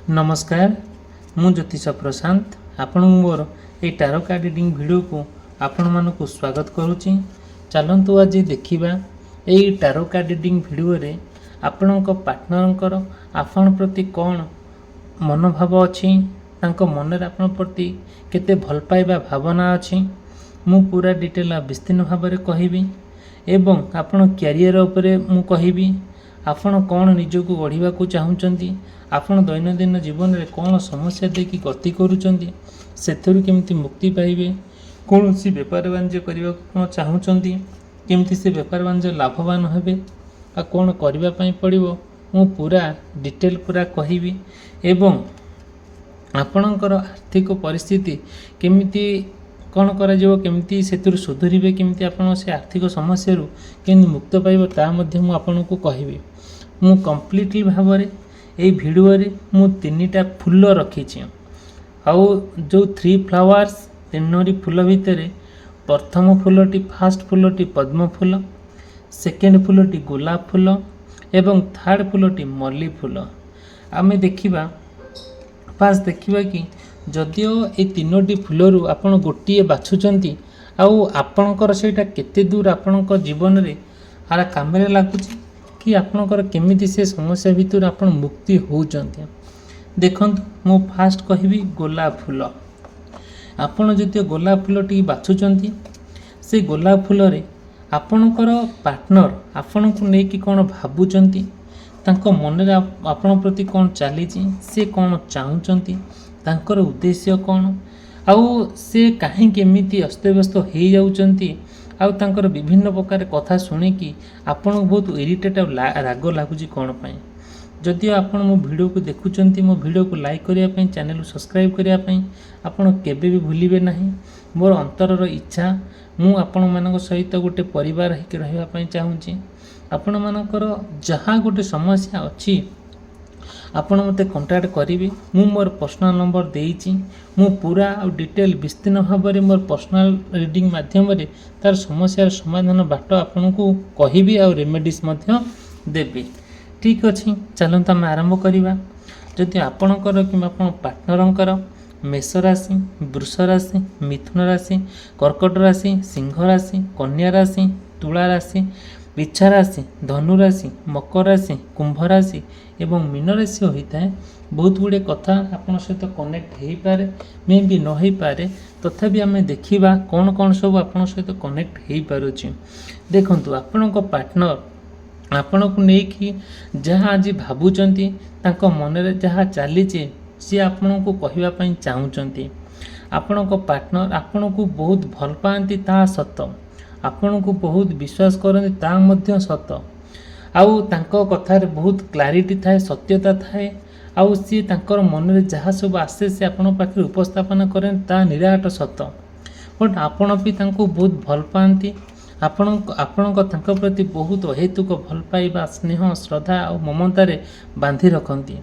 नमस्कार मु ज्योतिष प्रशांत आपण मोर ये टारो कार्ड रीडिंग वीडियो को आपण मानक स्वागत करुच्ची। चलतु आज देखा यही टारो कार्ड रीडिंग वीडियो रे आपण पार्टनर आपण प्रति कौन मनोभाव अच्छी मन आपण प्रति केते भल पाइबा भावना अच्छी मु पूरा डिटेल विस्तीर्ण भाव में कहबी एवं आपण क्यारियर उपरे मु कहबी आपण कौन निजक गढ़ा को चाहूँगी आपण दैनंदिन जीवन में कौन समस्या देखिए गति करुँच से केमती मुक्ति पाइबे कौन सी बेपार वाणिज्य करने चाहूँगी केमती से बेपार वाणिज्य लाभवान हेबे आ कौन करने पड़ो मु पूरा डिटेल पूरा कहबी एवं आपणकर आर्थिक परिस्थिति केमिति कौन करमिति से सुधरवे केमिति आपण से आर्थिक समस्या केमि मुक्त पाइब ता मध्य मु आपनको कहबी। मु कंप्लीटली भाव में यही वीडियो रे मु तीनटा फूल रखी आउ जो 3 फ्लावर्स 3 फूल भितर प्रथम फूलटी फास्ट फूलटी पद्म फूल सेकेंड फूलटी गोलाप फूल एवं थर्ड फूलटी मल्ली फूल आमे देखिबा फास्ट देखिबा कि जदिओ ये 3टी फूलरू आपण गोटे बाछुचंती आउ आपणकर सेटा केते दूर आपणक जीवन रे आरा काम रे लागुची कि आपणकर केमिति से समस्या भितर आपण मुक्ति होउचंती। देखंतु मो फास्ट कहबी गोलाप फूल आपण जदिओ गोलाप फूलटी बाछुचंती से गोलाप फूल रे आपणकर पार्टनर आपण को नै कि कोन भाबुचंती तांको मन रे आपण प्रति कोन चलीची से कोन चाहूचंती तांकर उद्देश्य कौन आउ से कहीं केमिति अस्तव्यस्त हो जाउचंती आउ तांकर विभिन्न प्रकार कथा शुणिकी आपन बहुत इरिटेट राग लगुच कौन पाई। जदिओ आपण मो वीडियो को देखुचंती मो वीडियो को लाइक करिया पई चैनल को सब्सक्राइब करिया पई आपण केबे भी भूलिबे नहीं। मोर अंतरर इच्छा मु आपण मानक सहित गोटे परिवार होके रहबा पई चाहूची। आपण मानकर जहाँ गोटे समस्या अच्छी आपण मते कांटेक्ट करिवे मु मोर पर्सनल नंबर देइची मु पूरा और डिटेल विस्तीर्ण भाव में मोर पर्सनल रीडिंग माध्यम रे तार समस्या समाधान बाट आपण को कहिबी और रेमेडीज मध्य देबी। ठीक अछि चलंत हम आरंभ करिबा। जदि आपणकर कि आपण पार्टनरंकर मेष राशि वृष राशि मिथुन राशि कर्कट राशि सिंह राशि कन्या राशि तुला राशि वृश्चिक राशि धनु राशि मकर राशि कुंभ राशि एवं मीन राशि होता है बहुत गुड़े कथा आपन सहित कनेक्ट हो पारे मे भी न हो पारे तथापि आम देखा कौन कौन सब आपन सहित कनेक्ट हो पारुछि। देखंतु आपन को पार्टनर आपन को लेकिन जहाँ आज भावुचंती तांको मन रे जहाँ चलीचे सी आपन को कहबा पई चाहूचंती। आपन को पार्टनर आपन को बहुत भल पाती ता सत आपण को बहुत विश्वास करते ता मध्य सत आउ तांको कथार बहुत क्लारिटी थाए सत्यता थाए आउ सी तांकर मन रे जहाँ सब आसे से आपण पाखे उपस्थापन करें ता निराट सत बट आपण भी तांको बहुत भल पाती आपण तांको प्रति बहुत अहेतुक भल पाइबा स्नेह श्रद्धा और ममतारे बांधि रखती।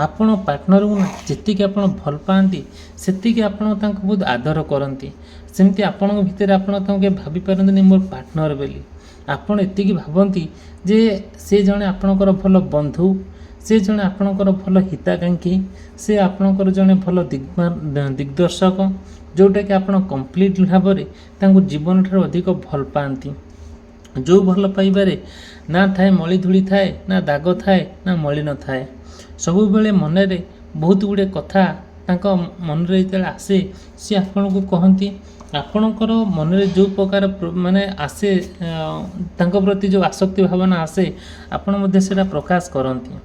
आपण पार्टनर को जी आप भल पाती से आपण तांको बहुत आदर करती सेमती आपण भितर आपण भाभी पारती मोर पार्टनर बोली आपण एतिकी भावती जे से जने आपणकर भल बंधु से जने आपणकर भल हिताकांक्षी से आपणकर जने भल दिग्दर्शक जोटा कि आपण कंप्लीट भाव में जीवन ठार अधिक भल पाती जो भल पाइबारे ना थाए मली धूली थाए ना दाग थाए ना मलिन थाए सबु बेले मन रे बहुत गुड़े कथा तांको मन रे जेते आसे सी आपण को कहती आपणकर मन रे जो प्रकार माने आसे तांको प्रति जो आसक्ति भावना आसे आपण मध्ये सेटा प्रकाश करती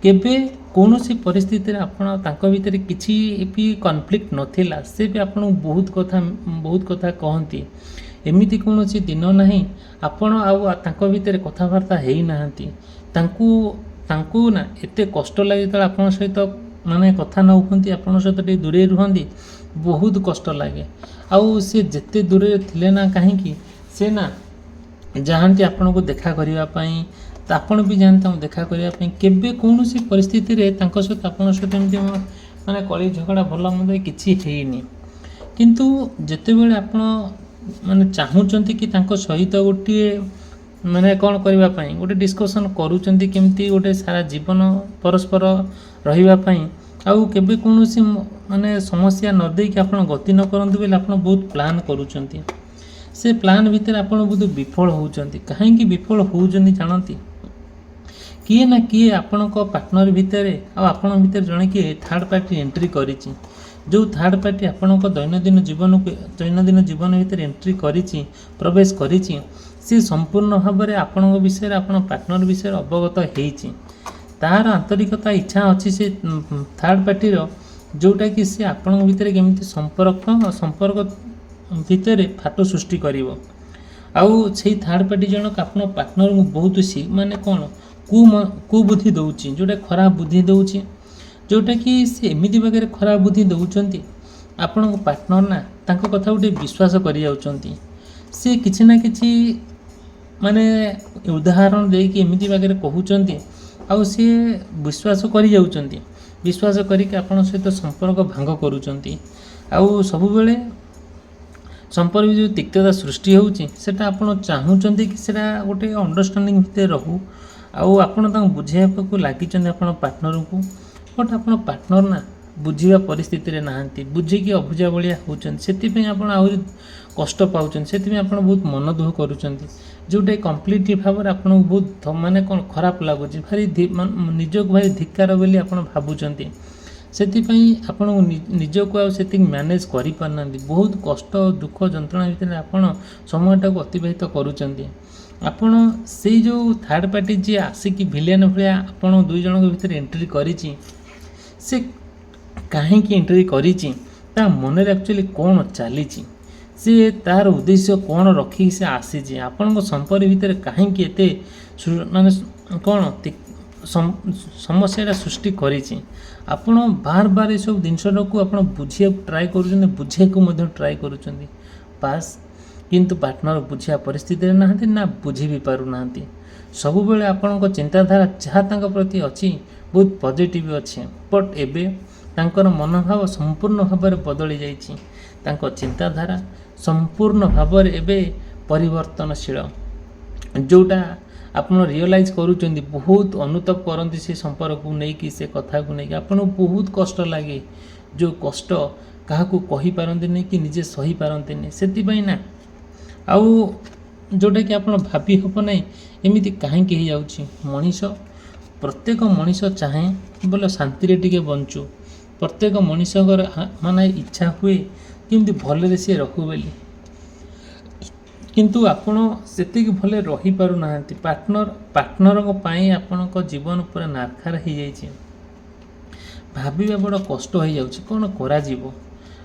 केबे कौनसी परिस्थिति रे आपण तांको भीतर किछि भी कॉन्फ्लिक्ट नथिला से भी आपण बहुत कथा कहती एमिति कौनसी दिन नहीं आपण आउ तांको भीतर कथावार्ता हेई नाहंती तांकू ना एते कष्ट लागे त आपण सहित माने कथा न होती आपण सहित टे दूरे रुहंती बहुत कष्ट लगे आउ सी जिते दूर थिले ना कहीं से ना जाती आपण को देखा करने आपण भी जानते देखा करने केबे कौन सी परिस्थिति रे तांको सहित आपण सहित एमती माने कली झगड़ा भल मत किछि हेइनी किंतु जेते बेले आपण माने चाहूचंती कि तांको सहित गोटे माने कौन करबा पई गोटे डिस्कशन करूचंती केमती गोटे सारा जीवन परस्पर रहिबा पई आउ केबे कौनसी माने समस्या न देकी आपण गति न करंतु बेले आपण बहुत प्लान करूचंती से प्लान भितर आपण बहुत विफल होउचंती काहेकि विफल होउचंती जानंती किए ना किए आपण को पार्टनर भितर आपण भितर जणे कि थर्ड पार्टी एंट्री करिछि जो थर्ड पार्टी आपण को दैनंदिन जीवन भितर एंट्री करिछि प्रवेश करिछि से संपूर्ण भाव में आपण विषय आपण पार्टनर विषय अवगत होइछि तार आंतरिकता इच्छा अच्छी से थर्ड पार्टी जोटा कि सी आपण भितर केमती संपर्क भितर फाट सृष्टि करिवो आउ से थर्ड पार्टी जनक आपण पार्टनर को बहुत सी माने कौन कुबुद्धि दौची जोटा खराब बुद्धि दौची जोटा कि से एमिति बगैर खराब बुद्धि दौचंती आपण को पार्टनर ना तांको कथा उठे विश्वास करि जाउचंती से किछि ना किछि माने उदाहरण दे कि एमिति बगैर कहउचंती आउ सी विश्वास करि जाउचंती विश्वास करिक आपण सहित संपर्क भांग करूचंती आउ सब बेले संपर्क जो तिक्तता सृष्टि होउची सेटा आपण चाहूचंती कि सेटा गोटे अंडरस्टैंडिंग भितर रहू आउ आपण तांको बुझाइबा को लागिचंती आपण पार्टनर को बट आपण पार्टनर ना बुझिबा परिस्थिति रे नाहंती बुझिकी अबुझा बलिया होउचंती सेति आपण आउरी कष्ट पाउचंती सेति आपण बहुत मन दुख करूचंती जोटा कम्प्लीटली भाव में आपको बहुत माने कौन खराब लगुच भारी निजक भाई धिक्कार बोली आप भावुंट से आपण निजक आती मैनेज कर पारना बहुत कष्ट दुख जंत्रणा भितर आपण समयटा को अतिबाहित करुँच आपण से जो थर्ड पार्टी जी आसिक भिलियन भाया आपण दुई जन भितर एंट्री करिछि से कहीं एंट्री करिछि ता मन रे एक्चुअली कौन चली सी तार उद्देश्य कौन रखी से आसी आपण संपर्क भितर कहीं एते माने कौन समस्या सृष्टि करिछि आपण बार बार ये सब जिनसटा को आप बुझे ट्राए कर बुझे को ट्राए कर पास किंतु पार्टनर बुझिया परिस्थिति ना ना बुझी भी पारु ना सब बेले आपण चिंताधारा जहाँ प्रति अच्छी बहुत पॉजिटिव अच्छे बट एबे तांकर मनोभाव संपूर्ण भाव में बदली जाइछि तांको चिंताधारा संपूर्ण भाव में एबे परिवर्तनशील जोटा आपण रियलाइज करूचंदी बहुत अनुताप करंती से संपर्क को लेकिन से कथा को लेकिन आपण बहुत कष्ट लगे जो कष्ट क्या कही पारती नहीं कि निजे सही पारती नहीं से ना आउ जोटा कि आप भाभी हम ना एमती कहीं जाऊँगी मनीष प्रत्येक मनीष चाहे बोले शांति टिके बंचु प्रत्येक मनीष माने इच्छा हुए किमती भले सी रहू बोली किंतु आपण से भले रही पारु नाहंती पार्टनर आपण जीवन पूरा नारखार हो जाइए भाविबा बड़ कष्ट हो जाउछि कौन करा जीवो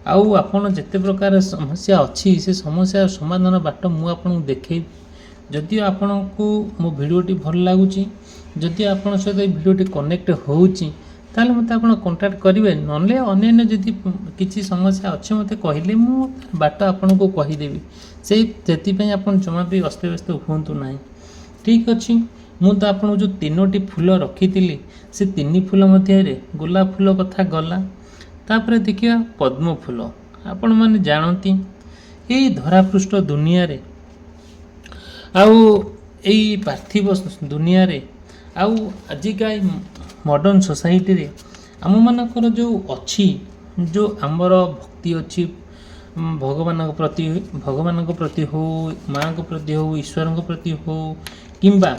आउ आपण जिते प्रकार समस्या अच्छी से समस्या समाधान बाट मु आपन देखे जदि आपण को मो वीडियोटी भल लगुच जदि आपण सहित वीडियोटी कनेक्ट होउछि ताले मते आपण कांटेक्ट करेंगे नले अन्य जदि किसी समस्या अच्छे मते कहले मु बाट आपण को कहीदेवी से आपण जमा भी अस्तव्यस्त हुंतु ना ठीक अच्छी मु तो आपन जो तीनोटी फूल रखी से तीन फूल मध्य गोलाप फूल कथा गला तापर देखिया पद्म फूल आपण माने जानती यही धरापृष्ठ दुनिया रे आउ यही पार्थिव दुनिया रे आउ आजिका मॉडर्न सोसाइटी रे आम मानकर जो अच्छी जो आमर भक्ति अच्छी भगवान प्रति हो माँ को प्रति हो ईश्वर को प्रति हो किंबा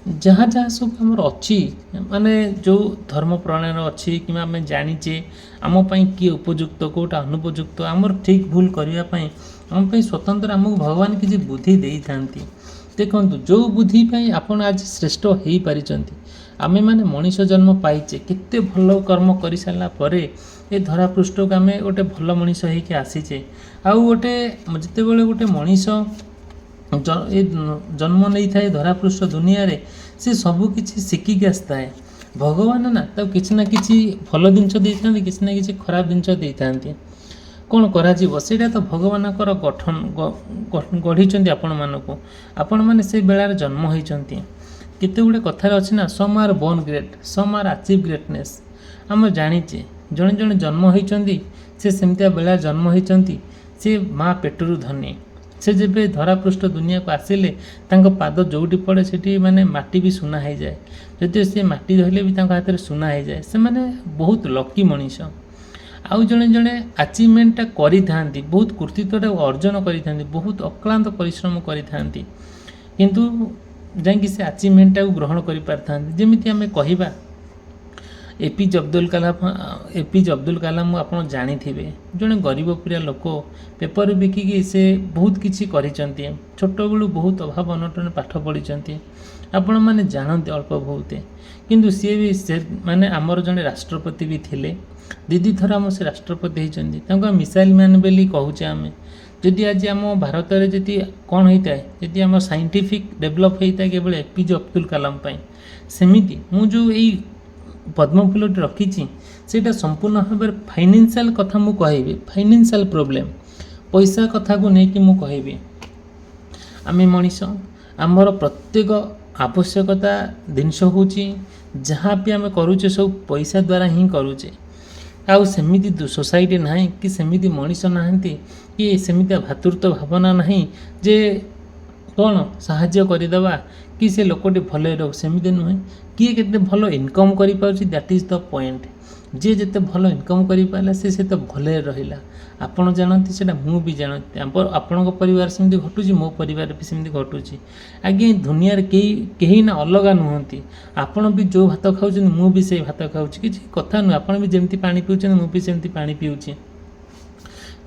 जहाँ जहाँ सब आमर अच्छी माने जो धर्म प्रणायन अच्छी कि आम जानीचे आमपाई किए उपयुक्त कौटा अनुपयुक्त आमर ठीक भूल करने आमपाई स्वतंत्र आमको भगवान किसी बुद्धि दे था देखु जो बुद्धि आपन आज श्रेष्ठ हो पारिछंती आमे माने मनीष जन्म पाइचे केते भल कर्म कर सारा पर ए धरापृष्ठ को आम गोटे भल मनीष होके आसीचे आउ गोटे जिते बड़े गोटे मनीष जन्म नहीं था धरापृष्ठ दुनिया रे से सबकि शिखिक आसता है भगवान ना तो किसी ना किसी भल जिनस किसी ना कि खराब जिनस कौन करा तो भगवान गठन गढ़ी आपण मैंने से बेलार जन्म होती केते गुड़े कथार अच्छी ना some are born great some are achieve greatness आम जानीचे जड़े जड़े जन्म होती से सेमतिया बेला जन्म होती से माँ पेटरू धनी से जेबे धरापृष्ठ दुनिया को आसिले तांको पाद जोटी पड़े सेठी माने माटी भी सुना हो जाए जदि से माटी धरले भी तांको हाथ में सुना हो जाए से माने बहुत लकी मनीष आउ जड़े जड़े अचिवमेंटा करी थांती बहुत कृतित्वटा अर्जन करी थांती बहुत अक्लांत परिश्रम करी थांती किंतु जाकि से अचिवमेंटा को ग्रहण करि पारथांती जेमिति आमे कहिबा एपीजे अब्दुल कलाम आप जानी जड़े गरीबपुरिया लोक पेपर बिकिकी से बहुत किसी करिसेंती छोट बेलू बहुत अभाव अनटन पाठ पढ़ी आपण मैंने जानते अल्प बहुत किंतु सी भी से माने आमर जड़े राष्ट्रपति भी थिले दीदी थर आम से राष्ट्रपति होती मिसाइल मैन बोली कहूचे आम जदि आज आम भारत में जी कौन होता है जी आम साइंटिफिक डेभलप होता है केवल एपीजे अब्दुल कलाम सेमिति मु जो यही पद्म फूलटी रखी सेटा संपूर्ण भाव फाइनेंशियल कथा मु कहबी फाइनेंशियल प्रॉब्लम पैसा कथा को लेकिन मु कहबी आम मनीष आमर प्रत्येक आवश्यकता जिनस हूँ जहाँ भी आम करुचे सब पैसा द्वारा ही करुचे आउ सेमिति सोसाइटी ना कि सेमिति मनीष नहांती कि सेमिति भातृत्व भावना नहीं जे कौन साहाय्य करदेवा कि से लोकटी भल रहो सेमिति नुहे किए के भल इनकम कर दैट इज द पॉइंट जी जिते भल इनकम कर पाला से तो भल रहा आपड़ जानती से मु भी जानती आपण परिवार सेमती घटुची मो परिवार भी सेमती घटुची आगे दुनिया कहीं ना अलग नुहति आपण भी जो भात खाऊँ मु भी से भात खाऊँ किसी कथा नुह आप भी जमी पा पीछे मु भी सेमती पा पीऊँची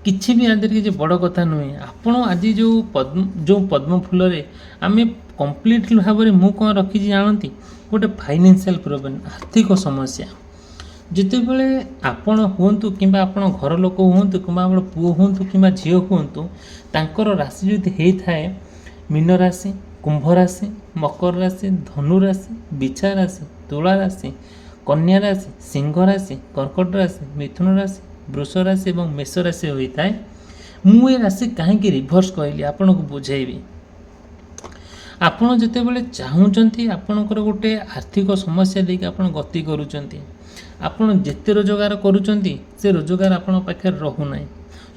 किसी भी आदि किसी बड़ कथा नुहे आपण आज जो पद्म फूल आम कम्प्लीटली भाव में मु कौन रखी जानती गोटे फाइनेंशियल प्रोब्लेम आर्थिक समस्या जिते बड़े आपण हूँ कि घर लोक हूँ कि पुओ हूँ कि झी हूँ तांकर राशि जो होता है मीन राशि कुंभ राशि मकर राशि धनु राशि बिछा राशि तुला राशि कन्या राशि सिंह राशि कर्कट राशि मिथुन राशि वृष राशि और मेष राशि होता है मुझे राशि कहीं रिभर्स कहली आपन को बुझेबी आपण जितेबाला चाहूँगी आपणकर गोटे आर्थिक समस्या देखिए आप गति करुँच आपड़ जिते रोजगार करुँच से रोजगार आपण पाखे रोना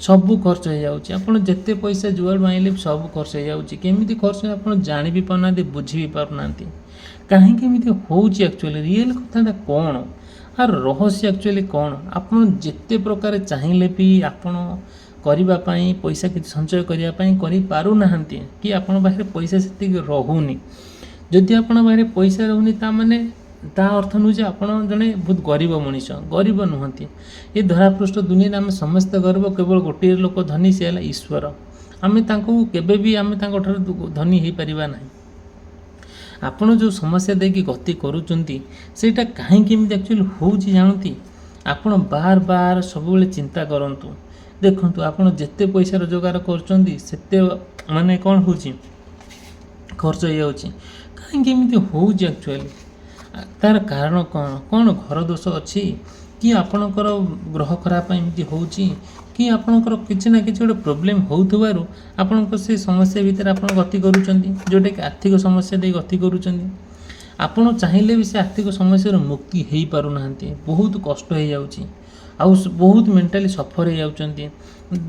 सबू खर्च हो जाऊँच आपड़ जिते पैसा जुआड़ आइले सब खर्च हो जाऊँच केमी खर्च आप जानी भी पारना बुझी भी पारना कहीं होची एक्चुअली रियल कथाटा कौन आर रहस्य एक्चुअली कौन आप जिते प्रकार चाहिए भी आपण करने पैसा किसी संचय करने पारना कि आपण पाखे पैसा से रोनी जदि आपण पाखे पैसा रोनी ताने ता अर्थ नुह जे आप जड़े बहुत गरीब मनीष गरीब नुहति ये धरापृष्ठ दुनिया आम समस्त गरीब केवल गोटे लोक धनी सी है ईश्वर आम केबे भी आम धनी हो पारिबा नहीं आपण जो समस्या देखिए गति करुँच सेटा कहीं एक्चुअली हो जानती आपण बार बार सब चिंता करूँ देखु आपड़ जिते पैसा रोजगार करते माने कौन हो खर्च हो जाऊँगी कहीं हो एक्चुअली तार कारण कौन कौन घर दोष अच्छी कि आपणकर ग्रह खराब एमती हो कि आपणकर किसी ना किसी गोटे प्रोब्लेम होथबारु आपणक से समस्या भितर आप गति करुँच जोटा कि आर्थिक समस्या दे गति करुँच आपड़ चाहिए भी से आर्थिक समस्या मुक्ति हो पारना बहुत कष्ट हो जाऊँगी आउ बहुत मेंटाली सफर हो जाऊँच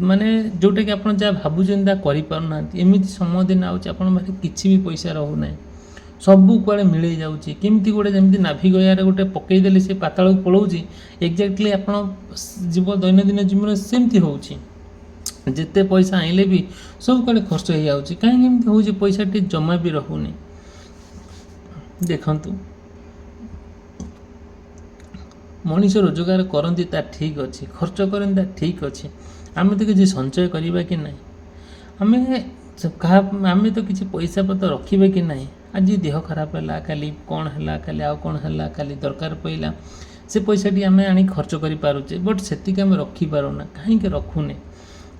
माने जोटा कि आप भावुं करना एमती समय दिन आउे आप किसी भी पैसा रोना सबू कुआड़े मिले जाऊँगी केमती गोटे जमी नाभि गयार गोटे पकईदेले से पाताल को पलाऊँगी एक्जाक्टली आप जीव दैनंदिन जीवन सेमती हो जिते पैसा आइले भी सब कुआड़े खर्च हो जाऊँगी कहीं हो पैसा टी जमा भी रोनी देखु मनीष रोजगार करती ठीक अच्छे खर्च करती ठीक अच्छे आम तो किसी संचय करवा कि ना आम तो किसी पैसा पत्र रखा कि ना आज देह खराब है काली कौन है काली आउ कौन है काली दरकार पड़ा से पैसा टी आम आनी खर्च करें बट से आम रखिपारूना कहीं रखुने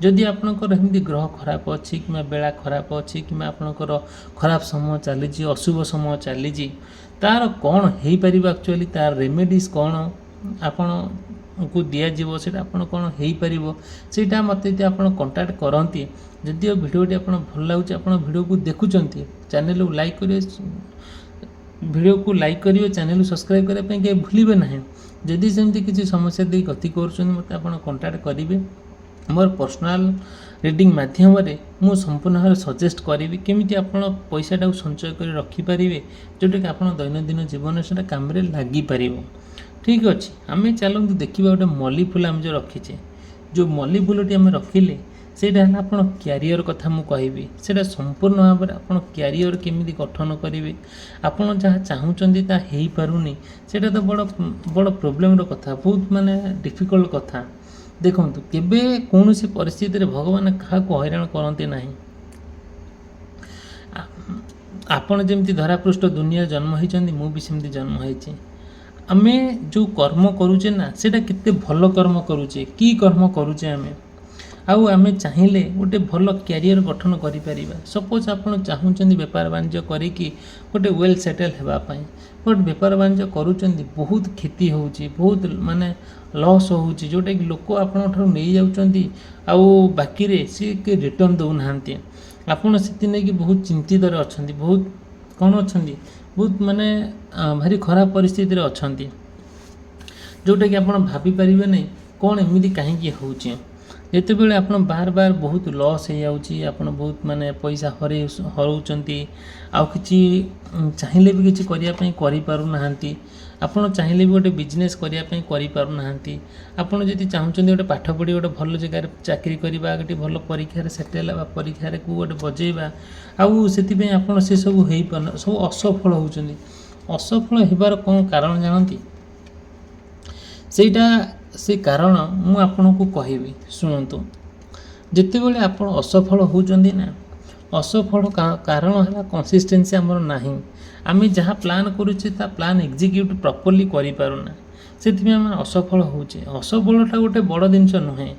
जदि आपणकर एमती ग्रह खराब अच्छी कि बेला खराब अच्छी कि आपणकर खराब समय चली अशुभ समय चली तार कौन हो पार एक्चुअली तार रेमेडीज कौन आपण को दिज्व से कौन हो पार से मत आप कंटाक्ट करती जदि भिडियोटी आप भल लगे आप भिडियो को देखुं चैनल को लाइक करेंगे भिडियो को लाइक करेंगे चैनल को सब्सक्राइब करने कहीं भूलें ना जदि सेमती किसी समस्या दे गति कर मत आप कंटाक्ट करेंगे मोर पर्सनाल रिडिंग माध्यम मु संपूर्ण भाव सजेस्ट करी केमी आप पैसाटा संचय कर रखिपारे जोटा कि आप दैनंदिन जीवन से काम लगिपर। ठीक अच्छे आम चलते देखा गोटे मल्ली फूल आम जो रखीचे जो मल्ली फूलटी आम रखिले सेटा है आप क्यारियर कथा मुझे कहबी से संपूर्ण भाव में आप क्यारियर केमी गठन करेंगे आपड़ जहाँ चाहूँगी ता हो पारुनी सेटा तो बड़ बड़ प्रोब्लेम कथा बहुत माने डिफिकल्ट कथा। देखो केबे कौन सी परिस्थिति भगवान क्या हैरान करते ना आपण जमी धरापृष्ठ दुनिया जन्म होती मुझे सेमती जन्म होती आमे जो कर्म करुचे ना सेटा कितने भल कर्म करुचे की कर्म करुचे आउ आमे चाहिए गोटे भल क्यारियर गठन करें। सपोज आप चाहूँगी बेपार बाणिज्य करी गोटे वेल सेटल होगापाई बट बेपार बाणिज्य करुँच बहुत क्षति हो बहुत माने लॉस हो जोटा कि लोक आपठ नहीं जाऊँच आउ बाकी रे सी रिटर्न दौना आपड़ से बहुत चिंतित अच्छा बहुत कौन अच्छा बहुत माने भारी खराब परिस्थिति अच्छा जोटा कि आप भापरे नहीं कौन एमती कहीं हो जिते बड़े आप बार बार बहुत लॉस हो जाऊँगी आप बहुत माने पैसा हराउंट आउ कि चाहिए भी किसी करना आपड़ चाहिए भी गोटे बिजनेस करने करना आपड़ जब चाहूँगी गोटे पाठ पढ़ी गोटे भल जगह चाकरी करवा गोटे भल परीक्षार सेटेल हाँ परीक्षार को गोटे बजेवा आउ से आप सब हो पार सब असफल होती असफल होबार कौन कारण जानती सेटा से कारण मु आपन को कहबी शुणु जिते बड़े आप असफल होती ना असफल कारण है कंसिस्टेंसी आमर नाही आम जहाँ प्लान करुचे प्लान एग्जीक्यूट प्रॉपर्ली करि पारुना से असफल होचे असफलता गोटे बड़ जिनस नुहे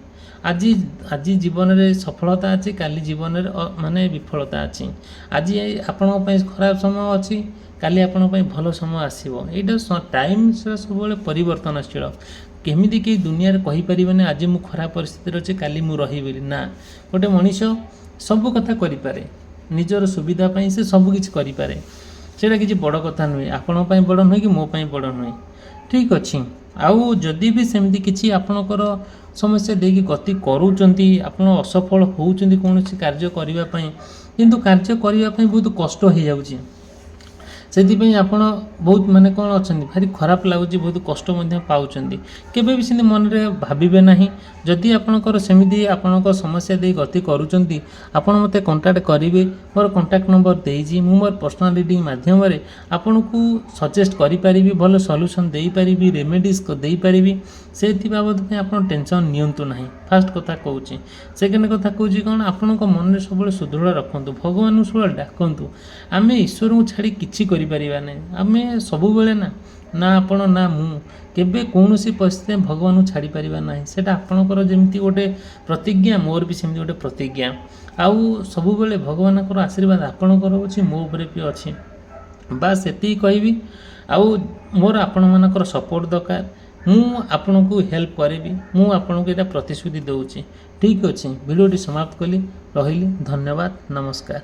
आज आज जीवन में सफलता अच्छी काली जीवन में माने विफलता अच्छी आज आपण खराब समय अच्छी काली आपण भल समय आसो यहाँ टाइम सब परिवर्तनशील केमिति कि दुनिया कहीपर आज मु खराब परिस्थिति अच्छे काली मु रही ना गोटे मनीष सब कथा करें निजर सुविधापी से सबकि करें सेटा किसी बड़ कथा नुहे आपण बड़ नुहे कि मोपाई बड़ नुहे। ठीक अच्छे आउ जदि भी सेमती किसी आपणकर समस्या देकी गति करूचंती आपण असफल होउचंती कौन कार्य करने किंतु कार्य करने बहुत कष्ट हो जाऊँगी से आप बहुत माने कौन अच्छा भारी खराब लगुच बहुत कष्ट पाँच केवे भी सेमती मन में भावे ना जदि आपणकर सेमती आपणकर समस्या दे गति करूचंती आपण मते कांटेक्ट करेंगे मोर कांटेक्ट नंबर देजी मोर पर्सनल रीडिंग माध्यम आपन को सजेस्ट करी भल सॉल्यूशन दे पारिबी रेमेडीज दे पारिबी से बाबद में आप टेंशन नियंतु ना। फास्ट कथा कहूँ सेकेंड कथा कहूँ कौन आपण मन में सब सुदृढ़ रखु भगवान सब डाकतु आम ईश्वर को छाड़ी किसी करें आम सब बेले ना आपण ना मु केबे कौन सी परिस्थिति भगवान को छाड़ी पारिबा ना सेटा आपणकर जमी गोटे प्रतिज्ञा मोर भी सेमती गोटे प्रतिज्ञा आउ सब बेले भगवान आशीर्वाद आपणकर अच्छी मो उपर भी अच्छी बास एति कहबी आउ मोर आपण मानकर सपोर्ट दरकार मु आपण को हेल्प करेबी मु आपण को प्रतिश्रुति दूची। ठीक अच्छे वीडियोटी समाप्त कली रही धन्यवाद नमस्कार।